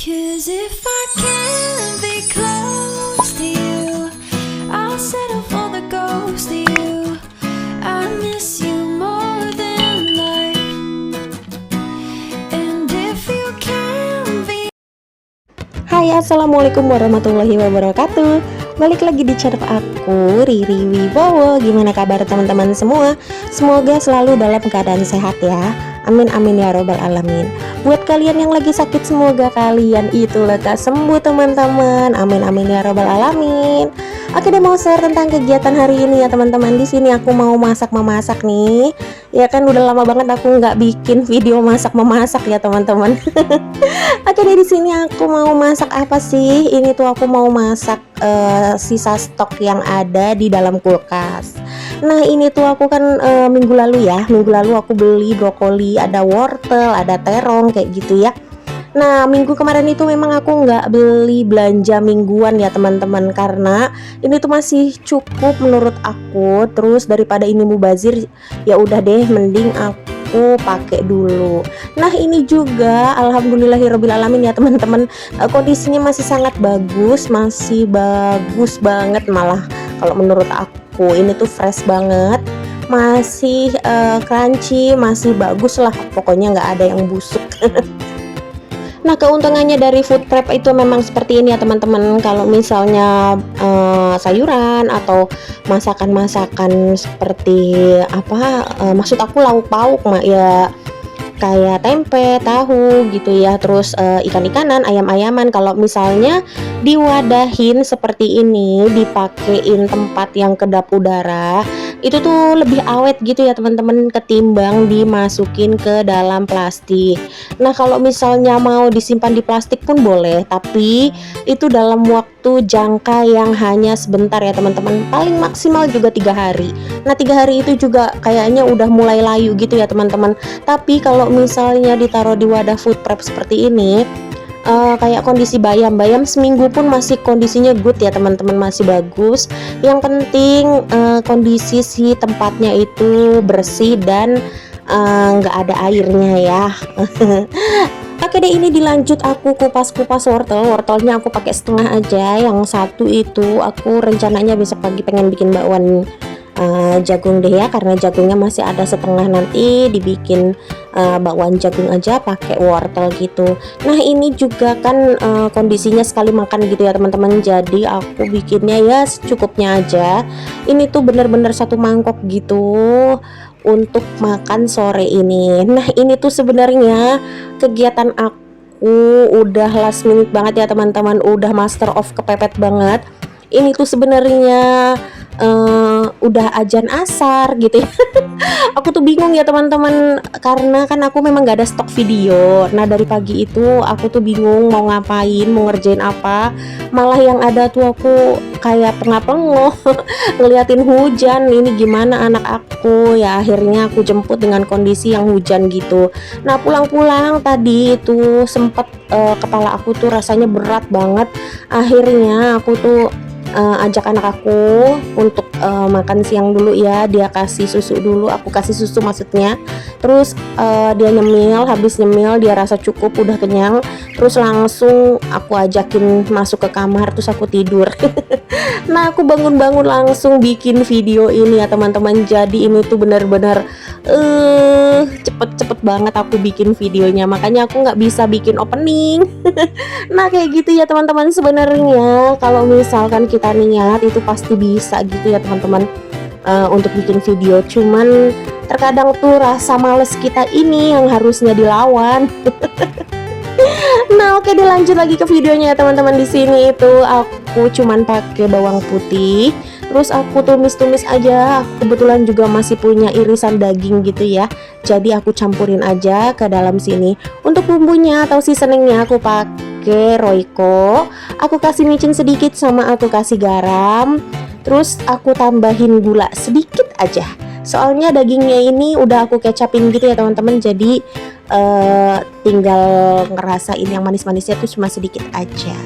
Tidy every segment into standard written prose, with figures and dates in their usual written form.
'Cause if I can't be close to you, I'll settle for the ghost of you. I miss you more than life. And if you can be. Hai, assalamualaikum warahmatullahi wabarakatuh. Balik lagi di channel aku, Riri Wibowo. Gimana kabar teman-teman semua? Semoga selalu dalam keadaan sehat ya. Amin amin ya robbal alamin. Buat kalian yang lagi sakit, semoga kalian itu lekas sembuh teman-teman. Amin amin ya robbal alamin. Oke deh, mau share tentang kegiatan hari ini ya teman-teman. Di sini aku mau masak-memasak nih. Ya kan udah lama banget aku nggak bikin video masak-memasak ya teman-teman. Oke deh, di sini aku mau masak apa sih? Ini tuh aku mau masak sisa stok yang ada di dalam kulkas. Nah ini tuh aku kan minggu lalu aku beli brokoli, ada wortel, ada terong kayak gitu ya. Nah minggu kemarin itu memang aku nggak beli belanja mingguan ya teman-teman, karena ini tuh masih cukup menurut aku. Terus daripada ini mubazir, ya udah deh mending aku pakai dulu. Nah ini juga alhamdulillahirobbilalamin ya teman-teman, kondisinya masih sangat bagus, masih bagus banget malah kalau menurut aku. Ini tuh fresh banget, masih crunchy, masih bagus lah pokoknya, nggak ada yang busuk. Nah keuntungannya dari food prep itu memang seperti ini ya teman-teman. Kalau misalnya sayuran atau masakan-masakan seperti apa, maksud aku lauk pauk ya, kayak tempe, tahu gitu ya, terus ikan-ikanan, ayam-ayaman, kalau misalnya diwadahin seperti ini, dipakein tempat yang kedap udara, itu tuh lebih awet gitu ya teman-teman, ketimbang dimasukin ke dalam plastik. Nah kalau misalnya mau disimpan di plastik pun boleh, tapi itu dalam waktu jangka yang hanya sebentar ya teman-teman, paling maksimal juga 3 hari. Nah 3 hari itu juga kayaknya udah mulai layu gitu ya teman-teman. Tapi kalau misalnya ditaruh di wadah food prep seperti ini, kayak kondisi bayam seminggu pun masih kondisinya good ya teman-teman, masih bagus. Yang penting kondisi si tempatnya itu bersih dan nggak ada airnya ya. Oke deh, ini dilanjut aku kupas-kupas wortelnya aku pakai setengah aja. Yang satu itu aku rencananya besok pagi pengen bikin bakwan jagung deh ya, karena jagungnya masih ada setengah, nanti dibikin bakwan jagung aja pakai wortel gitu. Nah ini juga kan kondisinya sekali makan gitu ya teman-teman, jadi aku bikinnya ya secukupnya aja. Ini tuh bener-bener satu mangkok gitu untuk makan sore ini. Nah ini tuh sebenarnya kegiatan aku udah last minute banget ya teman-teman, udah master of kepepet banget. Ini tuh sebenarnya udah ajan asar gitu ya. Aku tuh bingung ya teman-teman, karena kan aku memang gak ada stok video. Nah dari pagi itu aku tuh bingung mau ngapain, mau ngerjain apa. Malah yang ada tuh aku kayak pengap-pengok ngeliatin hujan. Ini gimana anak aku ya, akhirnya aku jemput dengan kondisi yang hujan gitu. Nah pulang-pulang tadi itu sempet kepala aku tuh rasanya berat banget. Akhirnya aku tuh ajak anak aku untuk makan siang dulu ya. Dia kasih susu dulu, aku kasih susu maksudnya. Terus dia nyemil, habis nyemil dia rasa cukup, udah kenyang. Terus langsung aku ajakin masuk ke kamar, terus aku tidur. Nah aku bangun-bangun langsung bikin video ini ya teman-teman. Jadi ini tuh benar-benar cepet-cepet banget aku bikin videonya, makanya aku nggak bisa bikin opening. Nah kayak gitu ya teman-teman, sebenarnya kalau misalkan kita niat itu pasti bisa gitu ya teman-teman untuk bikin video. Cuman terkadang tuh rasa males kita ini yang harusnya dilawan. Nah oke, dilanjut lagi ke videonya ya teman-teman. Di sini itu aku cuman pakai bawang putih, terus aku tumis-tumis aja. Aku kebetulan juga masih punya irisan daging gitu ya, jadi aku campurin aja ke dalam sini. Untuk bumbunya atau seasoningnya aku pakai Royco, aku kasih micin sedikit sama aku kasih garam. Terus aku tambahin gula sedikit aja, soalnya dagingnya ini udah aku kecapin gitu ya teman-teman, jadi tinggal ngerasain yang manis-manisnya tuh cuma sedikit aja.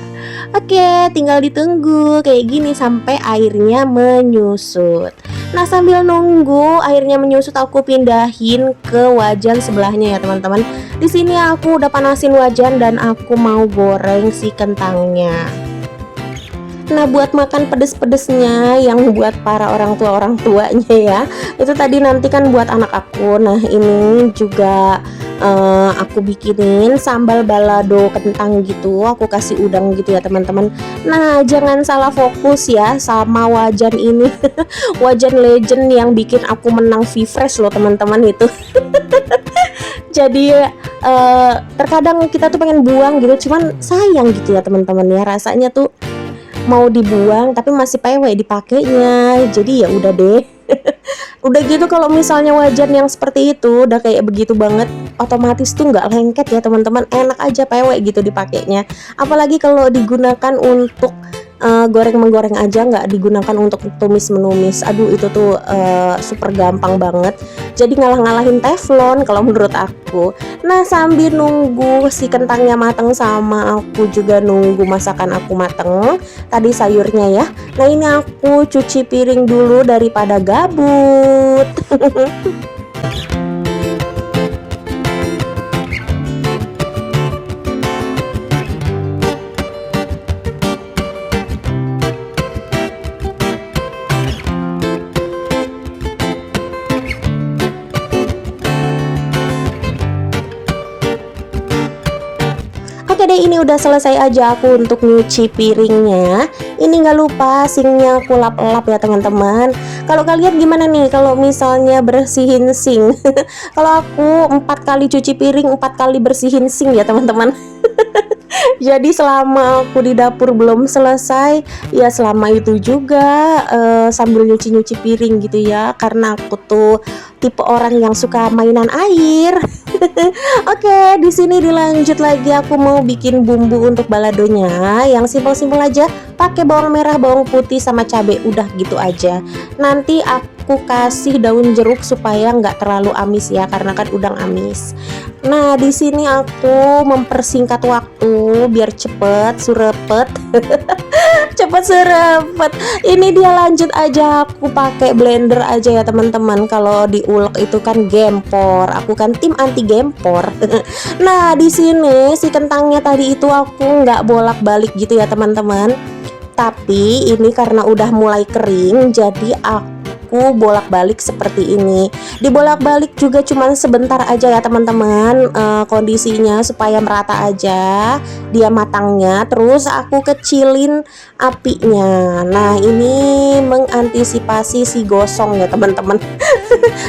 Oke, tinggal ditunggu kayak gini sampai airnya menyusut. Nah, sambil nunggu airnya menyusut, aku pindahin ke wajan sebelahnya ya teman-teman. Di sini aku udah panasin wajan dan aku mau goreng si kentangnya. Nah, buat makan pedes-pedesnya yang buat para orang tuanya ya, itu tadi nanti kan buat anak aku. Nah, ini juga aku bikinin sambal balado kentang gitu. Aku kasih udang gitu ya teman-teman. Nah, jangan salah fokus ya sama wajan ini. Wajan legend yang bikin aku menang Vifresh loh teman-teman itu. Jadi terkadang kita tuh pengen buang gitu, cuman sayang gitu ya teman-teman ya, rasanya tuh mau dibuang tapi masih PW dipakainya. Jadi ya udah deh. Udah gitu kalau misalnya wajan yang seperti itu udah kayak begitu banget, otomatis tuh nggak lengket ya teman-teman, enak aja PW gitu dipakainya. Apalagi kalau digunakan untuk goreng menggoreng aja, nggak digunakan untuk tumis menumis. Aduh itu tuh super gampang banget. Jadi ngalah-ngalahin teflon kalau menurut aku. Nah, sambil nunggu si kentangnya mateng sama aku juga nunggu masakan aku mateng, tadi sayurnya ya. Nah, ini aku cuci piring dulu daripada gabut. Oke deh, ini udah selesai aja aku untuk nyuci piringnya. Ini nggak lupa sinknya aku lap-lap ya teman-teman. Kalau kalian gimana nih kalau misalnya bersihin sink? Kalau aku 4 kali cuci piring, 4 kali bersihin sink ya teman-teman. Jadi selama aku di dapur belum selesai, ya selama itu juga sambil nyuci-nyuci piring gitu ya. Karena aku tuh tipe orang yang suka mainan air. Oke, di sini dilanjut lagi, aku mau bikin bumbu untuk baladonya yang simpel-simpel aja, pakai bawang merah, bawang putih sama cabai, udah gitu aja. Nanti aku kasih daun jeruk supaya nggak terlalu amis ya, karena kan udang amis. Nah, di sini aku mempersingkat waktu biar cepet surepet. Cepet serempet. Ini dia, lanjut aja aku pakai blender aja ya teman-teman. Kalau diulek itu kan gempor. Aku kan tim anti gempor. Nah, di sini si kentangnya tadi itu aku nggak bolak-balik gitu ya teman-teman. Tapi ini karena udah mulai kering, jadi aku bolak-balik seperti ini. Dibolak-balik juga cuman sebentar aja ya teman-teman, kondisinya supaya merata aja dia matangnya. Terus aku kecilin apinya. Nah, ini mengantisipasi si gosong ya teman-teman.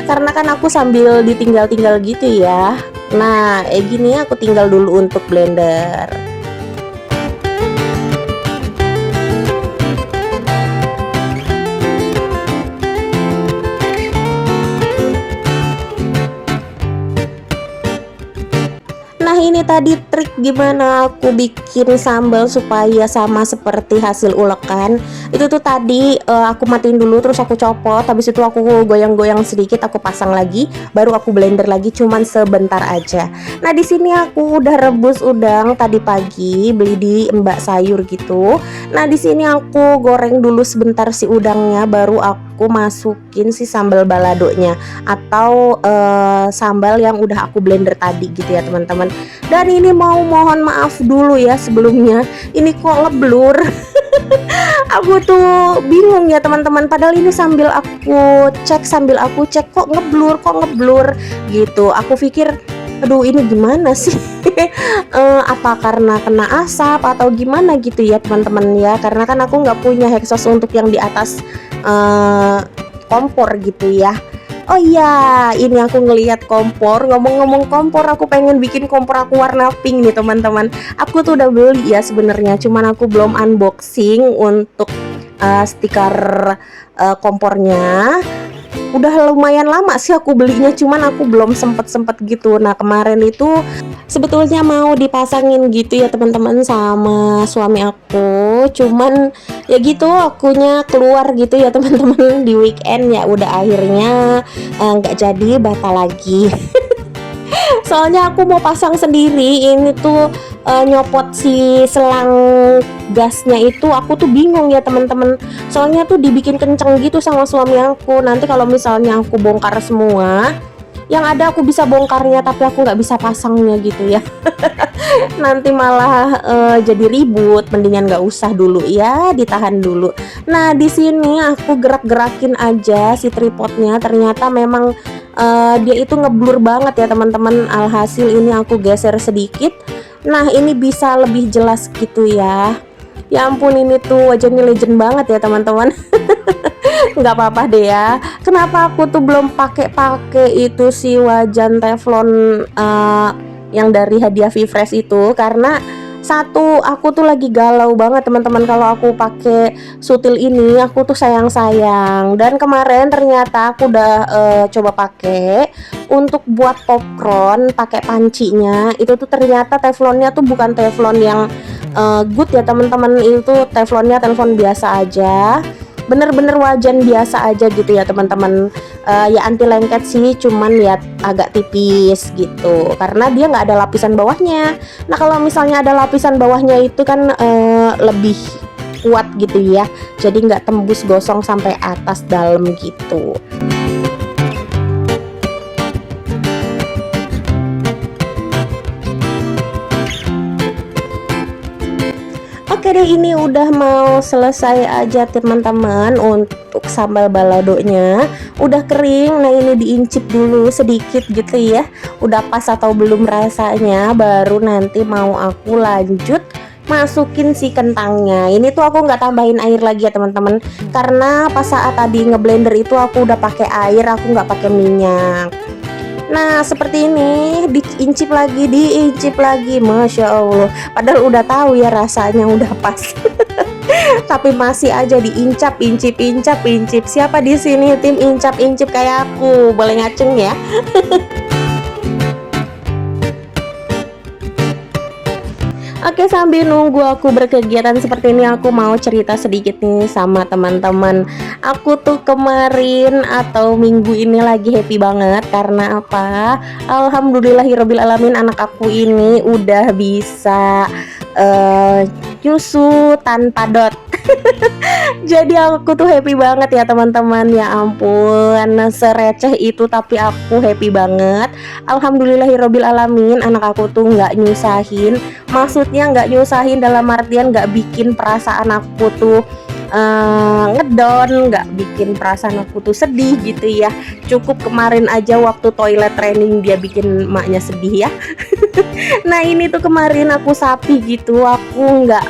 Karena kan aku sambil ditinggal-tinggal gitu ya. Nah, gini aku tinggal dulu untuk blender. Nah, ini tadi trik gimana aku bikin sambal supaya sama seperti hasil ulekan. Itu tuh tadi aku matiin dulu, terus aku copot, habis itu aku goyang-goyang sedikit, aku pasang lagi, baru aku blender lagi cuman sebentar aja. Nah, di sini aku udah rebus udang tadi pagi, beli di Mbak Sayur gitu. Nah, di sini aku goreng dulu sebentar si udangnya, baru aku masukin si sambal baladonya atau sambal yang udah aku blender tadi gitu ya teman-teman. Dan ini mau mohon maaf dulu ya sebelumnya, ini kok ngeblur. Aku tuh bingung ya teman-teman, padahal ini sambil aku cek kok ngeblur gitu. Aku pikir aduh ini gimana sih. Apa karena kena asap atau gimana gitu ya teman-teman ya, karena kan aku nggak punya hexos untuk yang di atas kompor gitu ya. Oh iya, ini aku ngelihat kompor. Ngomong-ngomong kompor, aku pengen bikin kompor aku warna pink nih teman-teman. Aku tuh udah beli ya sebenarnya, cuman aku belum unboxing untuk stiker kompornya. Udah lumayan lama sih aku belinya, cuman aku belum sempet gitu. Nah, kemarin itu sebetulnya mau dipasangin gitu ya teman-teman sama suami aku, cuman ya gitu akunya keluar gitu ya teman-teman di weekend, ya udah akhirnya nggak jadi, batal lagi. Soalnya aku mau pasang sendiri, ini tuh nyopot si selang gasnya itu aku tuh bingung ya teman-teman. Soalnya tuh dibikin kenceng gitu sama suami aku. Nanti kalau misalnya aku bongkar semua, yang ada aku bisa bongkarnya tapi aku nggak bisa pasangnya gitu ya. Nanti malah jadi ribut. Mendingan nggak usah dulu ya, ditahan dulu. Nah di sini aku gerak-gerakin aja si tripodnya. Ternyata memang dia itu ngeblur banget ya teman-teman. Alhasil ini aku geser sedikit. Nah ini bisa lebih jelas gitu ya. Ya ampun, ini tuh wajahnya legend banget ya teman-teman. Nggak apa-apa deh ya. Kenapa aku tuh belum pakai itu si wajan teflon yang dari hadiah Vifresh itu? Karena satu, aku tuh lagi galau banget teman-teman. Kalau aku pakai sutil ini, aku tuh sayang-sayang. Dan kemarin ternyata aku udah coba pakai untuk buat popcorn, pakai pancinya. Itu tuh ternyata teflonnya tuh bukan teflon yang good ya teman-teman. Itu teflonnya telepon biasa aja, bener-bener wajan biasa aja gitu ya teman-teman. Ya anti lengket sih, cuman ya agak tipis gitu karena dia nggak ada lapisan bawahnya. Nah kalau misalnya ada lapisan bawahnya itu kan lebih kuat gitu ya, jadi nggak tembus gosong sampai atas dalam gitu. Oke deh, ini udah mau selesai aja teman-teman. Untuk sambal baladonya udah kering. Nah ini diincip dulu sedikit gitu ya, udah pas atau belum rasanya, baru nanti mau aku lanjut masukin si kentangnya. Ini tuh aku nggak tambahin air lagi ya teman-teman, karena pas saat tadi ngeblender itu aku udah pakai air, aku nggak pakai minyak. Nah seperti ini, diincip lagi, Masya Allah. Padahal udah tahu ya rasanya udah pas. Tapi masih aja incip. Siapa di sini tim incip kayak aku? Boleh ngaceng ya. Oke, sambil nunggu aku berkegiatan seperti ini, aku mau cerita sedikit nih sama teman-teman. Aku tuh kemarin atau minggu ini lagi happy banget. Karena apa? Alhamdulillahirobbil alamin, anak aku ini udah bisa nyusu tanpa dot. Jadi aku tuh happy banget ya teman-teman. Ya ampun, sereceh itu tapi aku happy banget. Alhamdulillahirobbil alamin, anak aku tuh nggak nyusahin. Maksudnya nggak nyusahin dalam artian nggak bikin perasaan aku tuh ngedon, nggak bikin perasaan aku tuh sedih gitu ya. Cukup kemarin aja waktu toilet training dia bikin emaknya sedih ya. Nah ini tuh kemarin aku sapi gitu, aku nggak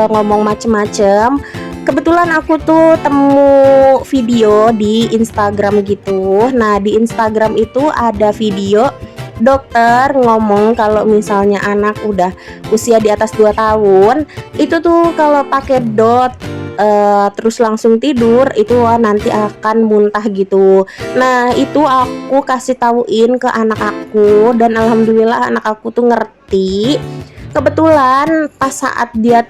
ngomong macem-macem. Kebetulan aku tuh temu video di Instagram gitu. Nah di Instagram itu ada video dokter ngomong kalau misalnya anak udah usia di atas 2 tahun itu tuh kalau pakai dot terus langsung tidur itu nanti akan muntah gitu. Nah itu aku kasih tauin ke anak aku dan alhamdulillah anak aku tuh ngerti. Kebetulan pas saat dia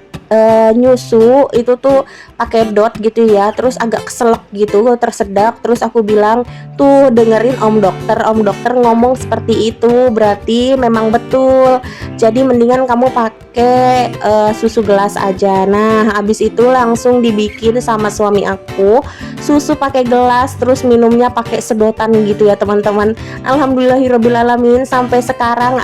nyusu itu tuh pakai dot gitu ya, terus agak keselak gitu, tersedak. Terus aku bilang, tuh dengerin om dokter ngomong seperti itu, berarti memang betul. Jadi mendingan kamu pakai susu gelas aja. Nah habis itu langsung dibikin sama suami aku susu pakai gelas, terus minumnya pakai sedotan gitu ya teman-teman. Alhamdulillahirobbil alamin, sampai sekarang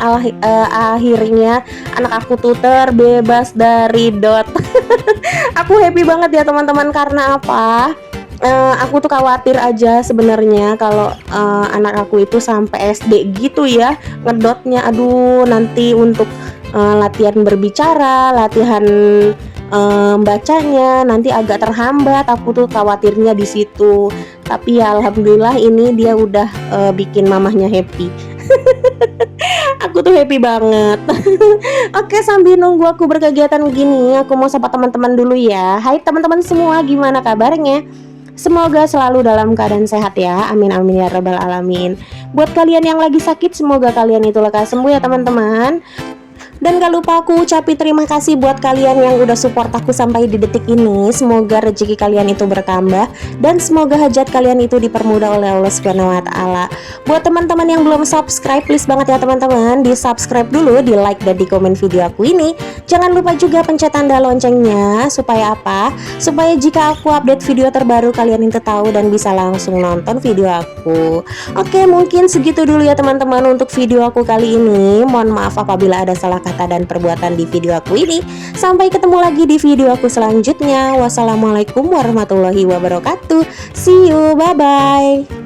akhirnya anak aku tuh terbebas dari dot. Aku happy banget ya teman-teman. Karena apa? Aku tuh khawatir aja sebenarnya kalau anak aku itu sampai SD gitu ya ngedotnya. Aduh, nanti untuk latihan berbicara, latihan bacanya nanti agak terhambat. Aku tuh khawatirnya di situ. Tapi ya alhamdulillah ini dia udah bikin mamahnya happy. Aku tuh happy banget. Oke, sambil nunggu aku berkegiatan gini, aku mau sapa teman-teman dulu ya. Hai teman-teman semua, gimana kabarnya? Semoga selalu dalam keadaan sehat ya. Amin amin ya rabbal alamin. Buat kalian yang lagi sakit, semoga kalian itu lekas sembuh ya teman-teman. Dan gak lupa aku ucapin terima kasih buat kalian yang udah support aku sampai di detik ini. Semoga rezeki kalian itu bertambah dan semoga hajat kalian itu dipermudah oleh Allah Subhanahu wa taala. Buat teman-teman yang belum subscribe, please banget ya teman-teman, di subscribe dulu, di like dan di komen video aku ini. Jangan lupa juga pencet tanda loncengnya supaya apa? Supaya jika aku update video terbaru kalian itu tahu dan bisa langsung nonton video aku. Oke, mungkin segitu dulu ya teman-teman untuk video aku kali ini. Mohon maaf apabila ada salah kata dan perbuatan di video aku ini. Sampai ketemu lagi di video aku selanjutnya. Wassalamualaikum warahmatullahi wabarakatuh. See you, bye bye.